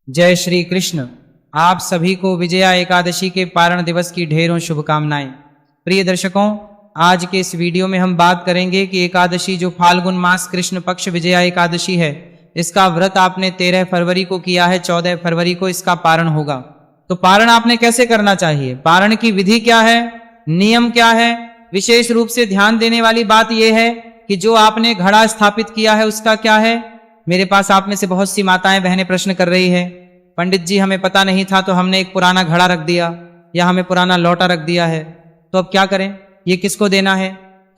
जय श्री कृष्ण। आप सभी को विजया एकादशी के पारण दिवस की ढेरों शुभकामनाएं। प्रिय दर्शकों, आज के इस वीडियो में हम बात करेंगे कि एकादशी जो फाल्गुन मास कृष्ण पक्ष विजया एकादशी है, इसका व्रत आपने 13 फरवरी को किया है, 14 फरवरी को इसका पारण होगा। तो पारण आपने कैसे करना चाहिए, पारण की विधि क्या है, नियम क्या है। विशेष रूप से ध्यान देने वाली बात यह है कि जो आपने घड़ा स्थापित किया है उसका क्या है। मेरे पास आप में से बहुत सी माताएं बहनें प्रश्न कर रही है, पंडित जी हमें पता नहीं था तो हमने एक पुराना घड़ा रख दिया या हमें पुराना लौटा रख दिया है, तो अब क्या करें, ये किसको देना है,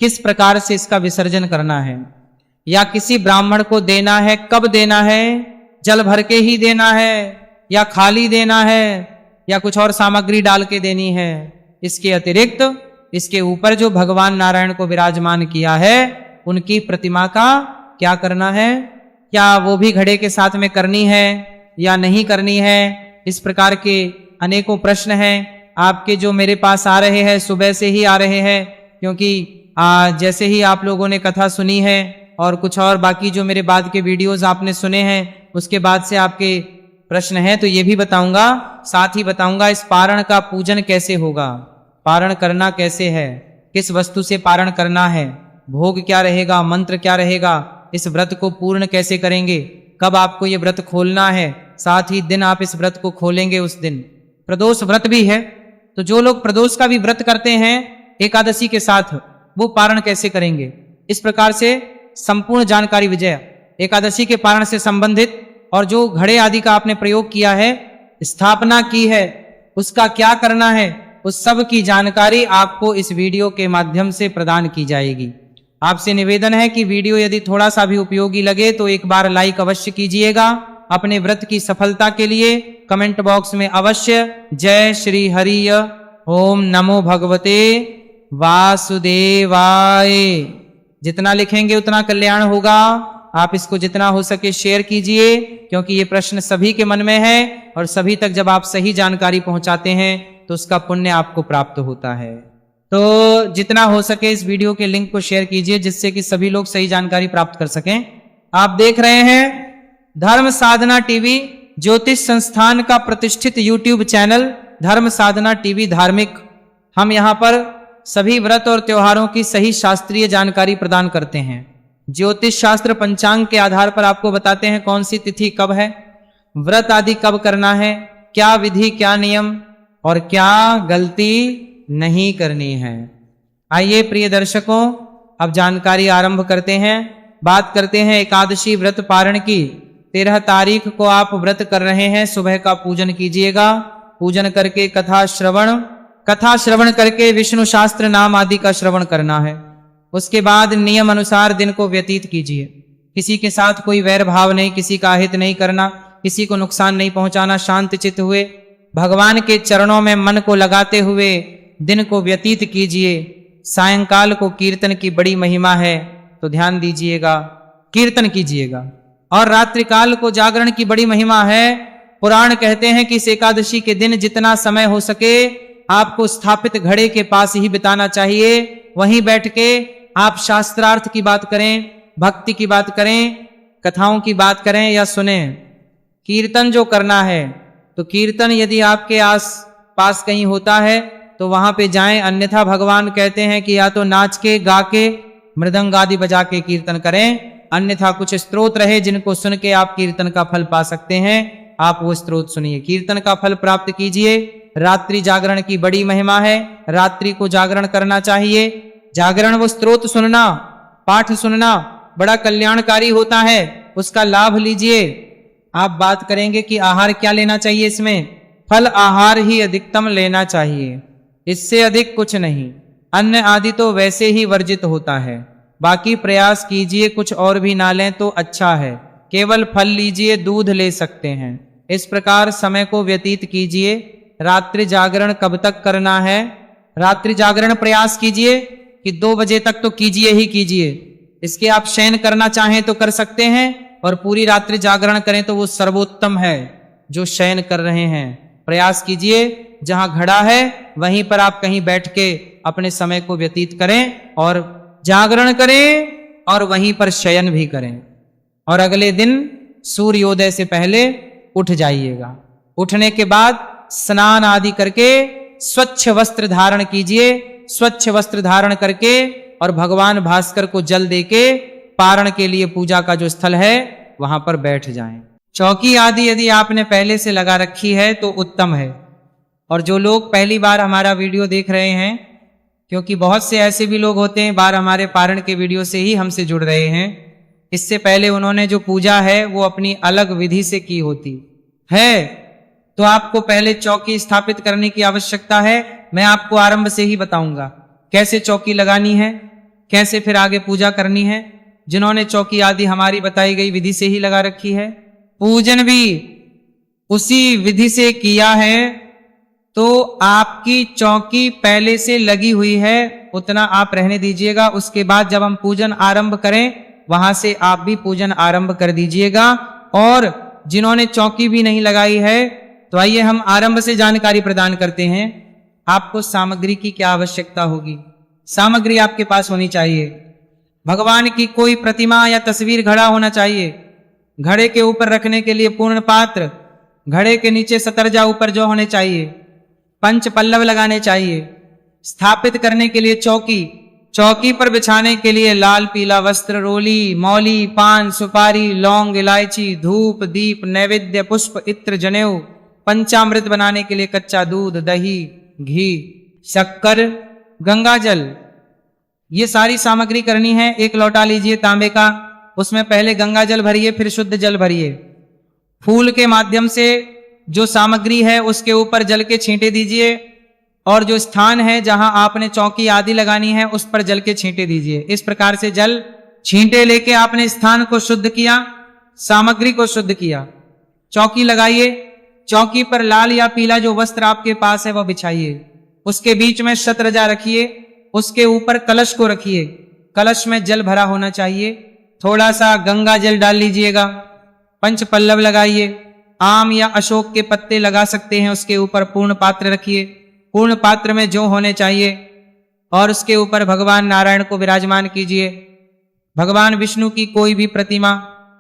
किस प्रकार से इसका विसर्जन करना है, या किसी ब्राह्मण को देना है, कब देना है, जल भर के ही देना है या खाली देना है या कुछ और सामग्री डाल के देनी है। इसके अतिरिक्त इसके ऊपर जो भगवान नारायण को विराजमान किया है उनकी प्रतिमा का क्या करना है, क्या वो भी घड़े के साथ में करनी है या नहीं करनी है। इस प्रकार के अनेकों प्रश्न हैं आपके जो मेरे पास आ रहे हैं, सुबह से ही आ रहे हैं, क्योंकि जैसे ही आप लोगों ने कथा सुनी है और कुछ और बाकी जो मेरे बाद के वीडियोस आपने सुने हैं उसके बाद से आपके प्रश्न हैं, तो ये भी बताऊंगा, साथ ही बताऊंगा इस पारण का पूजन कैसे होगा, पारण करना कैसे है, किस वस्तु से पारण करना है, भोग क्या रहेगा, मंत्र क्या रहेगा, इस व्रत को पूर्ण कैसे करेंगे, कब आपको ये व्रत खोलना है, साथ ही दिन आप इस व्रत को खोलेंगे उस दिन प्रदोष व्रत भी है। तो जो लोग प्रदोष का भी व्रत करते हैं एकादशी के साथ, वो पारण कैसे करेंगे, इस प्रकार से संपूर्ण जानकारी विजय एकादशी के पारण से संबंधित और जो घड़े आदि का आपने प्रयोग किया है, स्थापना की है, उसका क्या करना है, उस सब की जानकारी आपको इस वीडियो के माध्यम से प्रदान की जाएगी। आपसे निवेदन है कि वीडियो यदि थोड़ा सा भी उपयोगी लगे तो एक बार लाइक अवश्य कीजिएगा। अपने व्रत की सफलता के लिए कमेंट बॉक्स में अवश्य जय श्री हरिय ओम नमो भगवते वासुदेवाय जितना लिखेंगे उतना कल्याण होगा। आप इसको जितना हो सके शेयर कीजिए, क्योंकि ये प्रश्न सभी के मन में है और सभी तक जब आप सही जानकारी पहुंचाते हैं तो उसका पुण्य आपको प्राप्त होता है। तो जितना हो सके इस वीडियो के लिंक को शेयर कीजिए जिससे कि सभी लोग सही जानकारी प्राप्त कर सकें। आप देख रहे हैं धर्म साधना टीवी, ज्योतिष संस्थान का प्रतिष्ठित यूट्यूब चैनल धर्म साधना टीवी धार्मिक। हम यहाँ पर सभी व्रत और त्योहारों की सही शास्त्रीय जानकारी प्रदान करते हैं। ज्योतिष शास्त्र पंचांग के आधार पर आपको बताते हैं कौन सी तिथि कब है, व्रत आदि कब करना है, क्या विधि क्या नियम और क्या गलती नहीं करनी है। आइए प्रिय दर्शकों, अब जानकारी आरंभ करते हैं। बात करते हैं एकादशी व्रत पारण की। 13 तारीख को आप व्रत कर रहे हैं, सुबह का पूजन कीजिएगा। पूजन करके कथा श्रवण करके विष्णु शास्त्र नाम आदि का श्रवण करना है। उसके बाद नियम अनुसार दिन को व्यतीत कीजिए। किसी के साथ कोई वैर भाव नहीं, किसी का हित नहीं करना, किसी को नुकसान नहीं पहुंचाना। शांत चित्त हुए भगवान के चरणों में मन को लगाते हुए दिन को व्यतीत कीजिए। सायंकाल को कीर्तन की बड़ी महिमा है, तो ध्यान दीजिएगा, कीर्तन कीजिएगा। और रात्रिकाल को जागरण की बड़ी महिमा है। पुराण कहते हैं कि इस एकादशी के दिन जितना समय हो सके आपको स्थापित घड़े के पास ही बिताना चाहिए। वहीं बैठ के आप शास्त्रार्थ की बात करें, भक्ति की बात करें, कथाओं की बात करें या सुने। कीर्तन जो करना है तो कीर्तन यदि आपके आस पास कहीं होता है तो वहां पे जाएं, अन्यथा भगवान कहते हैं कि या तो नाच के गा के मृदंग आदि बजा के कीर्तन करें, अन्यथा कुछ स्तोत्र रहे जिनको सुन के आप कीर्तन का फल पा सकते हैं, आप वो स्तोत्र सुनिए, कीर्तन का फल प्राप्त कीजिए। रात्रि जागरण की बड़ी महिमा है, रात्रि को जागरण करना चाहिए। जागरण वो स्तोत्र सुनना, पाठ सुनना बड़ा कल्याणकारी होता है, उसका लाभ लीजिए। आप बात करेंगे कि आहार क्या लेना चाहिए, इसमें फल आहार ही अधिकतम लेना चाहिए, इससे अधिक कुछ नहीं। अन्न आदि तो वैसे ही वर्जित होता है, बाकी प्रयास कीजिए कुछ और भी ना लें तो अच्छा है। केवल फल लीजिए, दूध ले सकते हैं। इस प्रकार समय को व्यतीत कीजिए। रात्रि जागरण कब तक करना है, रात्रि जागरण प्रयास कीजिए कि 2 बजे तक तो कीजिए ही कीजिए। इसके आप शयन करना चाहें तो कर सकते हैं और पूरी रात्रि जागरण करें तो वो सर्वोत्तम है जो शयन कर रहे हैं। प्रयास कीजिए जहां घड़ा है वहीं पर आप कहीं बैठ के अपने समय को व्यतीत करें और जागरण करें और वहीं पर शयन भी करें। और अगले दिन सूर्योदय से पहले उठ जाइएगा। उठने के बाद स्नान आदि करके स्वच्छ वस्त्र धारण कीजिए। स्वच्छ वस्त्र धारण करके और भगवान भास्कर को जल देके पारण के लिए पूजा का जो स्थल है वहां पर बैठ जाएं। चौकी आदि यदि आपने पहले से लगा रखी है तो उत्तम है। और जो लोग पहली बार हमारा वीडियो देख रहे हैं, क्योंकि बहुत से ऐसे भी लोग होते हैं बार हमारे पारण के वीडियो से ही हमसे जुड़ रहे हैं, इससे पहले उन्होंने जो पूजा है वो अपनी अलग विधि से की होती है, तो आपको पहले चौकी स्थापित करने की आवश्यकता है। मैं आपको आरंभ से ही बताऊंगा कैसे चौकी लगानी है, कैसे फिर आगे पूजा करनी है। जिन्होंने चौकी आदि हमारी बताई गई विधि से ही लगा रखी है, पूजन भी उसी विधि से किया है, तो आपकी चौकी पहले से लगी हुई है, उतना आप रहने दीजिएगा। उसके बाद जब हम पूजन आरंभ करें वहां से आप भी पूजन आरंभ कर दीजिएगा। और जिन्होंने चौकी भी नहीं लगाई है, तो आइए हम आरंभ से जानकारी प्रदान करते हैं। आपको सामग्री की क्या आवश्यकता होगी? सामग्री आपके पास होनी चाहिए। भगवान की कोई प्रतिमा या तस्वीर घड़ा होना चाहिए। घड़े के ऊपर रखने के लिए पूर्ण पात्र, घड़े के नीचे सतरजा ऊपर जो होने चाहिए, पंच पल्लव लगाने चाहिए। स्थापित करने के लिए चौकी, चौकी पर बिछाने के लिए लाल पीला वस्त्र, रोली, मौली, पान, सुपारी, लौंग, इलायची, धूप, दीप, नैवेद्य, पुष्प, इत्र, जनेऊ। पंचामृत बनाने के लिए कच्चा दूध, दही, घी, शक्कर, गंगाजल, ये सारी सामग्री करनी है। एक लोटा लीजिए तांबे का, उसमें पहले गंगाजल भरिए, फिर शुद्ध जल भरिए। फूल के माध्यम से जो सामग्री है उसके ऊपर जल के छींटे दीजिए, और जो स्थान है जहां आपने चौकी आदि लगानी है उस पर जल के छींटे दीजिए। इस प्रकार से जल छींटे लेके आपने स्थान को शुद्ध किया, सामग्री को शुद्ध किया। चौकी लगाइए, चौकी पर लाल या पीला जो वस्त्र आपके पास है वह बिछाइए। उसके बीच में शतरजा रखिए, उसके ऊपर कलश को रखिए। कलश में जल भरा होना चाहिए। थोड़ा सा गंगा जल डाल लीजिएगा। पंच पल्लव लगाइए, आम या अशोक के पत्ते लगा सकते हैं। उसके ऊपर पूर्ण पात्र रखिए, पूर्ण पात्र में जो होने चाहिए, और उसके ऊपर भगवान नारायण को विराजमान कीजिए। भगवान विष्णु की कोई भी प्रतिमा,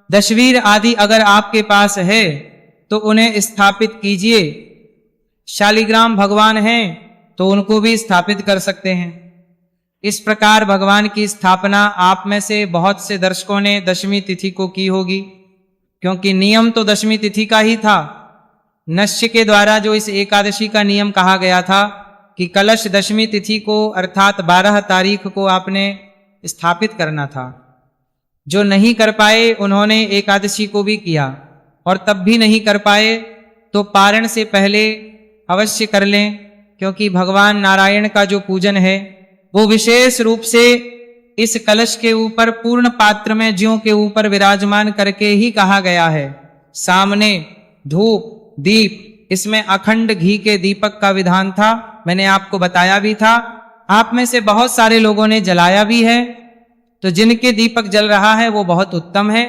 दशवीर आदि अगर आपके पास है तो उन्हें स्थापित कीजिए। शालिग्राम भगवान हैं तो उनको भी स्थापित कर सकते हैं। इस प्रकार भगवान की स्थापना आप में से बहुत से दर्शकों ने दशमी तिथि को की होगी, क्योंकि नियम तो दशमी तिथि का ही था। नश्य के द्वारा जो इस एकादशी का नियम कहा गया था कि कलश दशमी तिथि को अर्थात 12 तारीख को आपने स्थापित करना था। जो नहीं कर पाए उन्होंने एकादशी को भी किया, और तब भी नहीं कर पाए तो पारण से पहले अवश्य कर लें, क्योंकि भगवान नारायण का जो पूजन है वो विशेष रूप से इस कलश के ऊपर पूर्ण पात्र में ज्यों के ऊपर विराजमान करके ही कहा गया है। सामने धूप, दीप, इसमें अखंड घी के दीपक का विधान था। मैंने आपको बताया भी था। आप में से बहुत सारे लोगों ने जलाया भी है, तो जिनके दीपक जल रहा है वो बहुत उत्तम है।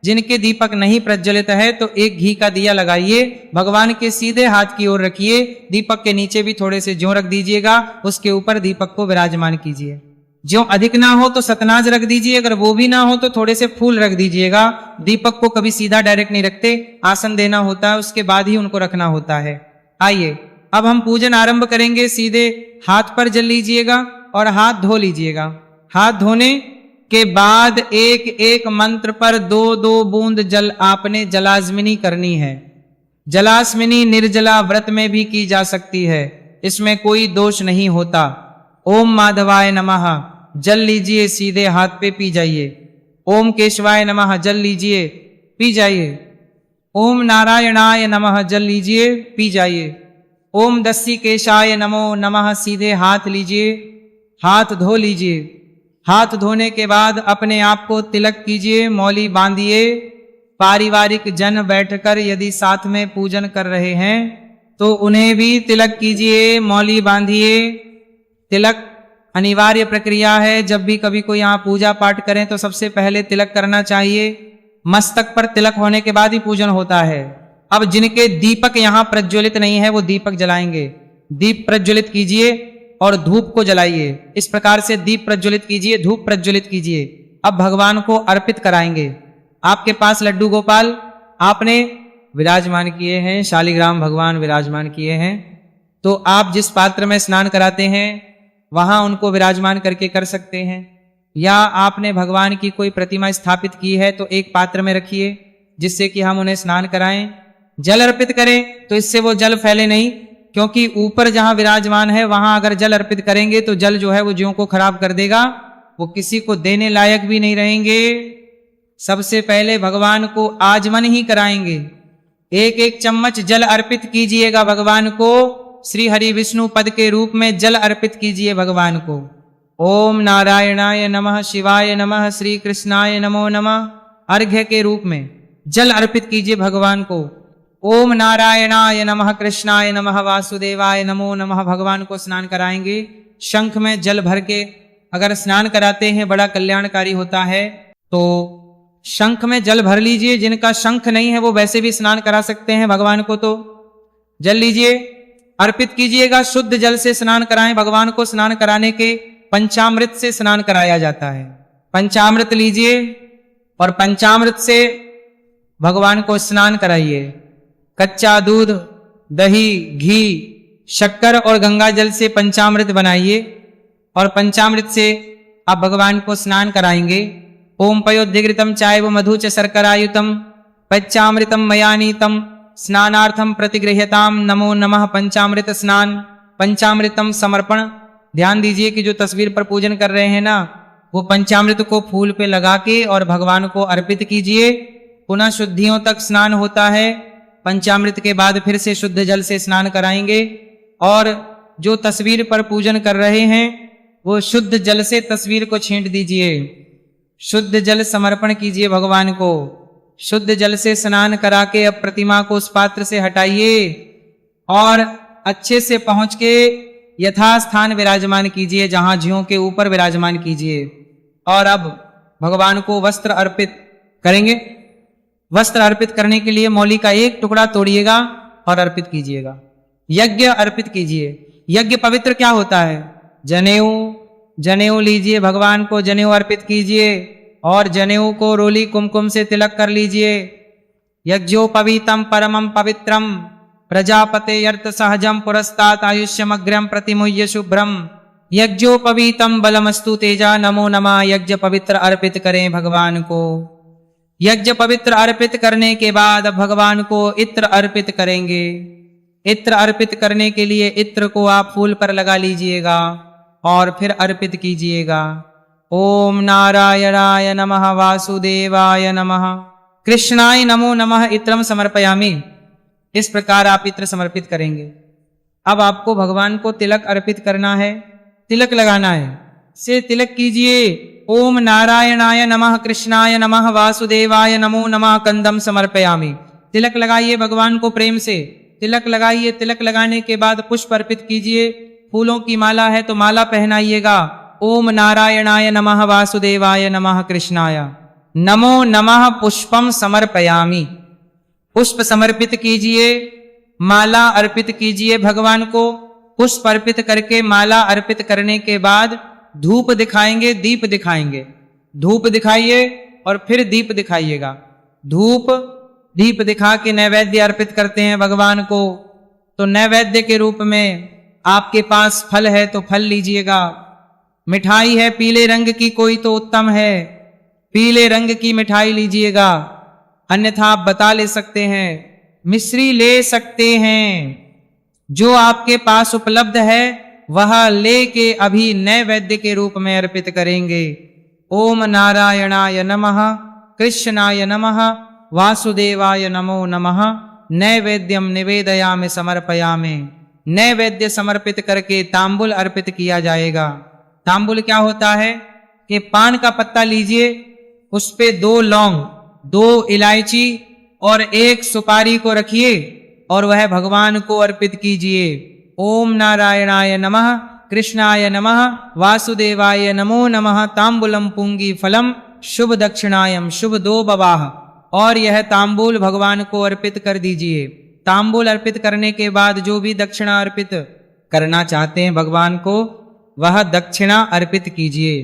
जिनके दीपक नहीं प्रज्वलित है तो एक घी का दिया लगाइए, भगवान के सीधे हाथ की ओर रखिए। दीपक के नीचे भी थोड़े से ज्यों रख दीजिएगा, उसके ऊपर दीपक को विराजमान कीजिए। ज्यों अधिक ना हो तो सतनाज रख दीजिए, अगर वो भी ना हो तो थोड़े से फूल रख दीजिएगा। दीपक को कभी सीधा डायरेक्ट नहीं रखते, आसन देना होता है, उसके बाद ही उनको रखना होता है। आइए अब हम पूजन आरंभ करेंगे। सीधे हाथ पर जल लीजिएगा और हाथ धो लीजिएगा। हाथ धोने के बाद एक एक मंत्र पर 2-2 बूंद जल आपने जलास्मिनी करनी है। जलास्मिनी निर्जला व्रत में भी की जा सकती है, इसमें कोई दोष नहीं होता। ओम माधवाय नमः जल लीजिए, सीधे हाथ पे पी जाइए। ओम केशवाय नमः जल लीजिए, पी जाइए। ओम नारायणाय नमः जल लीजिए, पी जाइए। ओम दस्सी केशाय नमो नमः सीधे हाथ लीजिए, हाथ धो लीजिए। हाथ धोने के बाद अपने आप को तिलक कीजिए, मौली बांधिए। पारिवारिक जन बैठकर यदि साथ में पूजन कर रहे हैं तो उन्हें भी तिलक कीजिए, मौली बांधिए। तिलक अनिवार्य प्रक्रिया है। जब भी कभी कोई यहाँ पूजा पाठ करें तो सबसे पहले तिलक करना चाहिए। मस्तक पर तिलक होने के बाद ही पूजन होता है। अब जिनके दीपक यहाँ प्रज्वलित नहीं है वो दीपक जलाएंगे। दीप प्रज्वलित कीजिए और धूप को जलाइए। इस प्रकार से दीप प्रज्वलित कीजिए, धूप प्रज्वलित कीजिए। अब भगवान को अर्पित कराएंगे। आपके पास लड्डू गोपाल, आपने विराजमान किए हैं, शालिग्राम भगवान विराजमान किए हैं। तो आप जिस पात्र में स्नान कराते हैं वहां उनको विराजमान करके कर सकते हैं, या आपने भगवान की कोई प्रतिमा स्थापित की है तो एक पात्र में रखिए जिससे कि हम उन्हें स्नान कराएं। जल अर्पित करें तो इससे वो जल फैले नहीं, क्योंकि ऊपर जहां विराजमान है वहां अगर जल अर्पित करेंगे तो जल जो है वो ज्यों को खराब कर देगा, वो किसी को देने लायक भी नहीं रहेंगे। सबसे पहले भगवान को आचमन ही कराएंगे। एक एक चम्मच जल अर्पित कीजिएगा भगवान को, श्री हरि विष्णु पद के रूप में जल अर्पित कीजिए भगवान को। ओम नारायणाय नमः, शिवाय नमः, श्री कृष्णाय नमो नमः, अर्घ्य के रूप में जल अर्पित कीजिए भगवान को। ओम नारायणाय नमः, कृष्णाय नमः, वासुदेवाय नमो नमः, भगवान को स्नान कराएंगे। शंख में जल भर के अगर स्नान कराते हैं बड़ा कल्याणकारी होता है। तो शंख में जल भर लीजिए, जिनका शंख नहीं है वो वैसे भी स्नान करा सकते हैं भगवान को। तो जल लीजिए, अर्पित कीजिएगा, शुद्ध जल से स्नान कराएं भगवान को। स्नान कराने के पंचामृत से स्नान कराया जाता है। पंचामृत लीजिए और पंचामृत से भगवान को स्नान कराइए। कच्चा दूध, दही, घी, शक्कर और गंगा जल से पंचामृत बनाइए और पंचामृत से आप भगवान को स्नान कराएंगे। ओम पयोधिघृतम चायव मधु च शर्करायुतम पंचामृतम मयानीतम स्नानार्थम प्रतिगृह्यताम नमो नमः। पंचामृत स्नान, पंचामृतम समर्पण। ध्यान दीजिए कि जो तस्वीर पर पूजन कर रहे हैं ना, वो पंचामृत को फूल पे लगा के और भगवान को अर्पित कीजिए। पुनः शुद्धियों तक स्नान होता है। पंचामृत के बाद फिर से शुद्ध जल से स्नान कराएंगे। और जो तस्वीर पर पूजन कर रहे हैं वो शुद्ध जल से तस्वीर को छींट दीजिए। शुद्ध जल समर्पण कीजिए भगवान को। शुद्ध जल से स्नान करा के अब प्रतिमा को उस पात्र से हटाइए और अच्छे से पहुंच के यथास्थान विराजमान कीजिए, जहां ज्यों के ऊपर विराजमान कीजिए। और अब भगवान को वस्त्र अर्पित करेंगे। वस्त्र अर्पित करने के लिए मौली का एक टुकड़ा तोड़िएगा और अर्पित कीजिएगा। यज्ञ अर्पित कीजिए। यज्ञ पवित्र क्या होता है? जनेऊ। जनेऊ लीजिए, भगवान को जनेऊ अर्पित कीजिए और जनेऊ को रोली कुमकुम से तिलक कर लीजिए। यज्ञोपवीतम परमम पवित्रम प्रजापते अर्थ सहजम पुरस्तात आयुष्यमग्रम प्रतिमुह्य शुभ्रम। यज्ञोपवीतम बलमस्तु तेजा नमो नमः। यज्ञ पवित्र अर्पित करें भगवान को। यज्ञ पवित्र अर्पित करने के बाद भगवान को इत्र अर्पित करेंगे। इत्र अर्पित करने के लिए इत्र को आप फूल पर लगा लीजिएगा और फिर अर्पित कीजिएगा। ओम नारायणाय नमः, वासुदेवाय नमः, कृष्णाय नमो नमः, इत्रम समर्पयामि। इस प्रकार आप इत्र समर्पित करेंगे। अब आपको भगवान को तिलक अर्पित करना है, तिलक लगाना है। से तिलक कीजिए। ओम नारायणाय नमः, कृष्णाय नमः, वासुदेवाय नमो नमः, कंदम समर्पयामि। तिलक लगाइए भगवान को प्रेम से। तिलक लगाइए। तिलक लगाने के बाद पुष्प अर्पित कीजिए। फूलों की माला है तो माला पहनाइएगा। ओम नारायणाय नमः, वासुदेवाय नमः, कृष्णाय नमो नमः, पुष्पम समर्पयामि। पुष्प समर्पित कीजिए। माला अर्पित कीजिए भगवान को। पुष्प अर्पित करके माला अर्पित करने के बाद धूप दिखाएंगे, दीप दिखाएंगे। धूप दिखाइए और फिर दीप दिखाइएगा। धूप दीप दिखा के नैवेद्य अर्पित करते हैं भगवान को। तो नैवेद्य के रूप में आपके पास फल है तो फल लीजिएगा। मिठाई है पीले रंग की कोई तो उत्तम है, पीले रंग की मिठाई लीजिएगा। अन्यथा आप बता ले सकते हैं, मिश्री ले सकते हैं। जो आपके पास उपलब्ध है वह लेके अभी नैवेद्य के रूप में अर्पित करेंगे। ओम नारायणाय नमः, कृष्णाय नमः, वासुदेवाय नमो नमः। नैवेद्यम निवेदयामि समर्पयामि। नैवेद्य समर्पित करके तांबुल अर्पित किया जाएगा। तांबुल क्या होता है कि पान का पत्ता लीजिए, उस पे 2 लौंग, 2 इलायची और 1 सुपारी को रखिए और वह भगवान को अर्पित कीजिए। ओम नारायणाय नमः, कृष्णाय नमः, वासुदेवाय नमो नमः। तांबुलम पुंगी फलम शुभ दक्षिणायम शुभ 2 बवाह। और यह तांबूल भगवान को अर्पित कर दीजिए। तांबूल अर्पित करने के बाद जो भी दक्षिणा अर्पित करना चाहते हैं भगवान को, वह दक्षिणा अर्पित कीजिए।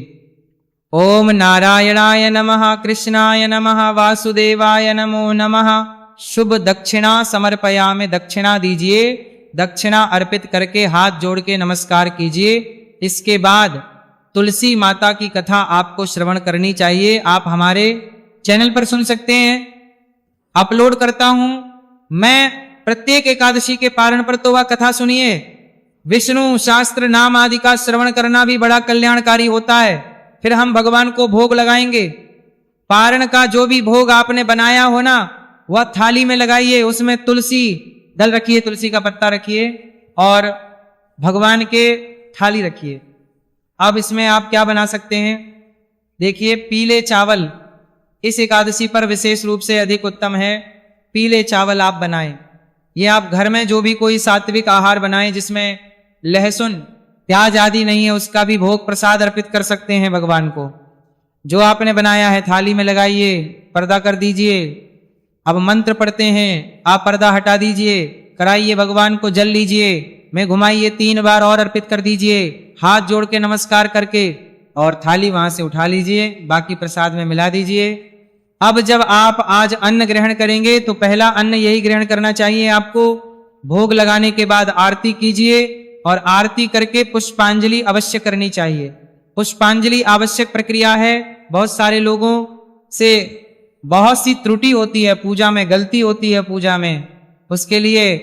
ओम नारायणाय नमः, कृष्णाय नमः, वासुदेवाय नमो नमः, शुभ दक्षिणा समर्पयामि, दक्षिणा दीजिए, दक्षिणा अर्पित करके हाथ जोड़ के नमस्कार कीजिए। इसके बाद तुलसी माता की कथा आपको श्रवण करनी चाहिए। आप हमारे चैनल पर सुन सकते हैं, अपलोड करता हूं मैं प्रत्येक एकादशी के पारण पर, तो वह कथा सुनिए। विष्णु शास्त्र नाम आदि का श्रवण करना भी बड़ा कल्याणकारी होता है। फिर हम भगवान को भोग लगाएंगे। पारण का जो भी भोग आपने बनाया हो ना, वह थाली में लगाइए, उसमें तुलसी दल रखिए, तुलसी का पत्ता रखिए और भगवान के थाली रखिए। अब इसमें आप क्या बना सकते हैं, देखिए पीले चावल इस एकादशी पर विशेष रूप से अधिक उत्तम है। पीले चावल आप बनाएं। ये आप घर में जो भी कोई सात्विक आहार बनाएं जिसमें लहसुन प्याज आदि नहीं है, उसका भी भोग प्रसाद अर्पित कर सकते हैं भगवान को। जो आपने बनाया है थाली में लगाइए, पर्दा कर दीजिए। अब मंत्र पढ़ते हैं, आप पर्दा हटा दीजिए, कराइए भगवान को जल लीजिए, मैं घुमाइए 3 बार और अर्पित कर दीजिए, हाथ जोड़ के नमस्कार करके, और थाली वहां से उठा लीजिए, बाकी प्रसाद में मिला दीजिए। अब जब आप आज अन्न ग्रहण करेंगे तो पहला अन्न यही ग्रहण करना चाहिए आपको। भोग लगाने के बाद आरती कीजिए और आरती करके पुष्पांजलि अवश्य करनी चाहिए। पुष्पांजलि आवश्यक प्रक्रिया है। बहुत सारे लोगों से बहुत सी त्रुटि होती है, पूजा में गलती होती है, पूजा में उसके लिए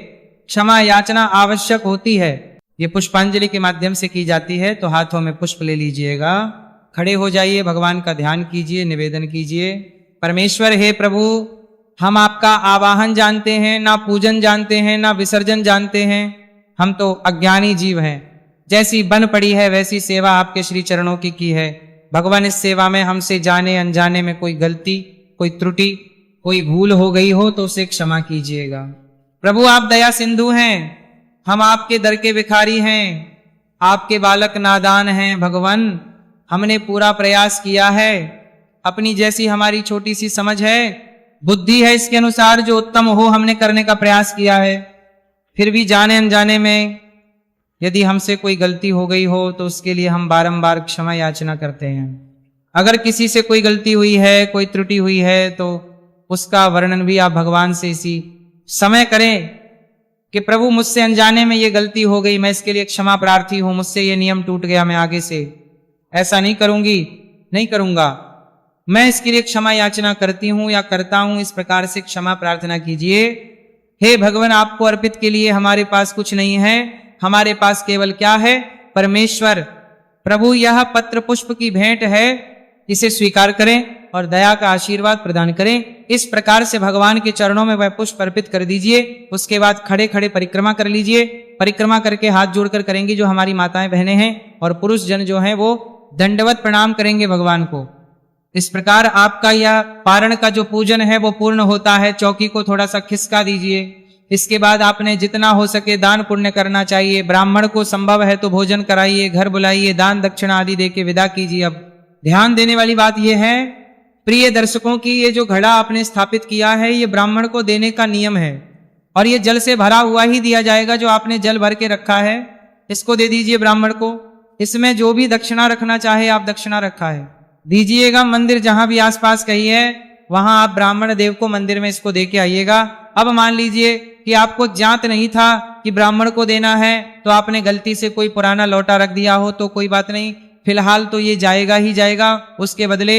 क्षमा याचना आवश्यक होती है। ये पुष्पांजलि के माध्यम से की जाती है। तो हाथों में पुष्प ले लीजिएगा, खड़े हो जाइए, भगवान का ध्यान कीजिए, निवेदन कीजिए। परमेश्वर हे प्रभु, हम आपका आवाहन जानते हैं, ना पूजन जानते हैं, ना विसर्जन जानते हैं। हम तो अज्ञानी जीव हैं। जैसी बन पड़ी है वैसी सेवा आपके श्री चरणों की है। भगवान इस सेवा में हमसे जाने अनजाने में कोई गलती, कोई त्रुटि, कोई भूल हो गई हो तो उसे क्षमा कीजिएगा। प्रभु आप दया सिंधु हैं, हम आपके दर के भिखारी हैं, आपके बालक नादान हैं। भगवान हमने पूरा प्रयास किया है, अपनी जैसी हमारी छोटी सी समझ है, बुद्धि है, इसके अनुसार जो उत्तम हो हमने करने का प्रयास किया है। फिर भी जाने अनजाने में यदि हमसे कोई गलती हो गई हो तो उसके लिए हम बारंबार क्षमा याचना करते हैं। अगर किसी से कोई गलती हुई है, कोई त्रुटि हुई है, तो उसका वर्णन भी आप भगवान से इसी समय करें कि प्रभु मुझसे अनजाने में ये गलती हो गई, मैं इसके लिए क्षमा प्रार्थी हूं, मुझसे ये नियम टूट गया, मैं आगे से ऐसा नहीं करूंगी, नहीं करूंगा, मैं इसके लिए क्षमा याचना करती हूं या करता हूं। इस प्रकार से क्षमा प्रार्थना कीजिए। हे भगवान, आपको अर्पित के लिए हमारे पास कुछ नहीं है, हमारे पास केवल क्या है, परमेश्वर। प्रभु यह पत्र पुष्प की भेंट है, इसे स्वीकार करें और दया का आशीर्वाद प्रदान करें। इस प्रकार से भगवान के चरणों में वह पुष्प अर्पित कर दीजिए। उसके बाद खड़े खड़े परिक्रमा कर लीजिए। परिक्रमा करके हाथ जोड़कर करेंगे जो हमारी माताएं बहनें हैं, और पुरुष जन जो हैं वो दंडवत प्रणाम करेंगे भगवान को। इस प्रकार आपका यह पारण का जो पूजन है वो पूर्ण होता है। चौकी को थोड़ा सा खिसका दीजिए। इसके बाद आपने जितना हो सके दान पुण्य करना चाहिए। ब्राह्मण को संभव है तो भोजन कराइए, घर बुलाइए, दान दक्षिणा आदि देके विदा कीजिए। अब ध्यान देने वाली बात यह है प्रिय दर्शकों की, ये जो घड़ा आपने स्थापित किया है ये ब्राह्मण को देने का नियम है, और ये जल से भरा हुआ ही दिया जाएगा। जो आपने जल भर के रखा है इसको दे दीजिए ब्राह्मण को। इसमें जो भी दक्षिणा रखना चाहे आप दक्षिणा रखा है दीजिएगा। मंदिर जहां भी आसपास कहीं है वहां आप ब्राह्मण देव को मंदिर में इसको दे के आइएगा। अब मान लीजिए कि आपको ज्ञात नहीं था कि ब्राह्मण को देना है, तो आपने गलती से कोई पुराना लौटा रख दिया हो तो कोई बात नहीं, फिलहाल तो ये जाएगा ही जाएगा। उसके बदले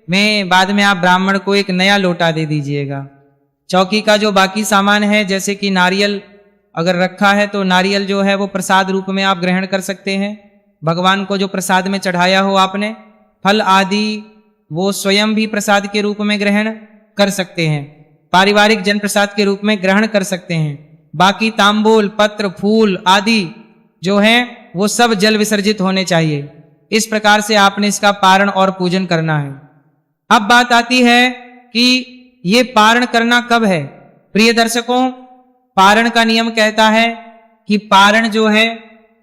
में बाद में आप ब्राह्मण को एक नया लोटा दे दीजिएगा। चौकी का जो बाकी सामान है, जैसे कि नारियल अगर रखा है तो नारियल जो है वो प्रसाद रूप में आप ग्रहण कर सकते हैं। भगवान को जो प्रसाद में चढ़ाया हो आपने, फल आदि वो स्वयं भी प्रसाद के रूप में ग्रहण कर सकते हैं, पारिवारिक जन प्रसाद के रूप में ग्रहण कर सकते हैं। बाकी तांबूल, पत्र, फूल आदि जो है वो सब जल विसर्जित होने चाहिए। इस प्रकार से आपने इसका पारण और पूजन करना है। अब बात आती है कि ये पारण करना कब है। प्रिय दर्शकों, पारण का नियम कहता है कि पारण जो है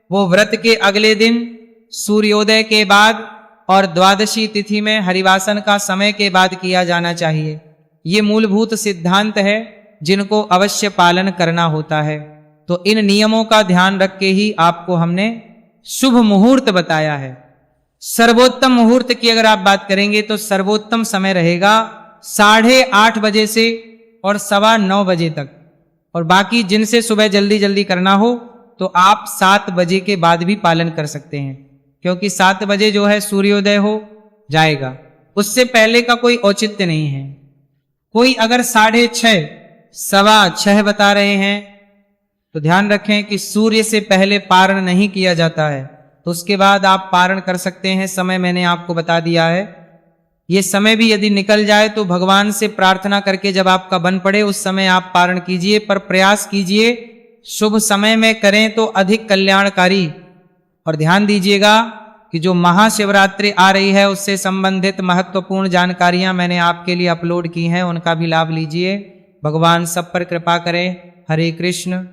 वो व्रत के अगले दिन सूर्योदय के बाद और द्वादशी तिथि में हरिवासन का समय के बाद किया जाना चाहिए। ये मूलभूत सिद्धांत है जिनको अवश्य पालन करना होता है। तो इन नियमों का ध्यान रख के ही आपको हमने शुभ मुहूर्त बताया है। सर्वोत्तम मुहूर्त की अगर आप बात करेंगे तो सर्वोत्तम समय रहेगा 8:30 बजे से और 9:15 बजे तक, और बाकी जिनसे सुबह जल्दी जल्दी करना हो तो आप 7 बजे के बाद भी पालन कर सकते हैं, क्योंकि 7 बजे जो है सूर्योदय हो जाएगा, उससे पहले का कोई औचित्य नहीं है। कोई अगर 6:30, 6:15 बता रहे हैं तो ध्यान रखें कि सूर्य से पहले पारण नहीं किया जाता है, तो उसके बाद आप पारण कर सकते हैं। समय मैंने आपको बता दिया है। ये समय भी यदि निकल जाए तो भगवान से प्रार्थना करके जब आपका बन पड़े उस समय आप पारण कीजिए, पर प्रयास कीजिए शुभ समय में करें तो अधिक कल्याणकारी। और ध्यान दीजिएगा कि जो महाशिवरात्रि आ रही है उससे संबंधित महत्वपूर्ण जानकारियां मैंने आपके लिए अपलोड की हैं, उनका भी लाभ लीजिए। भगवान सब पर कृपा करें। हरे कृष्ण।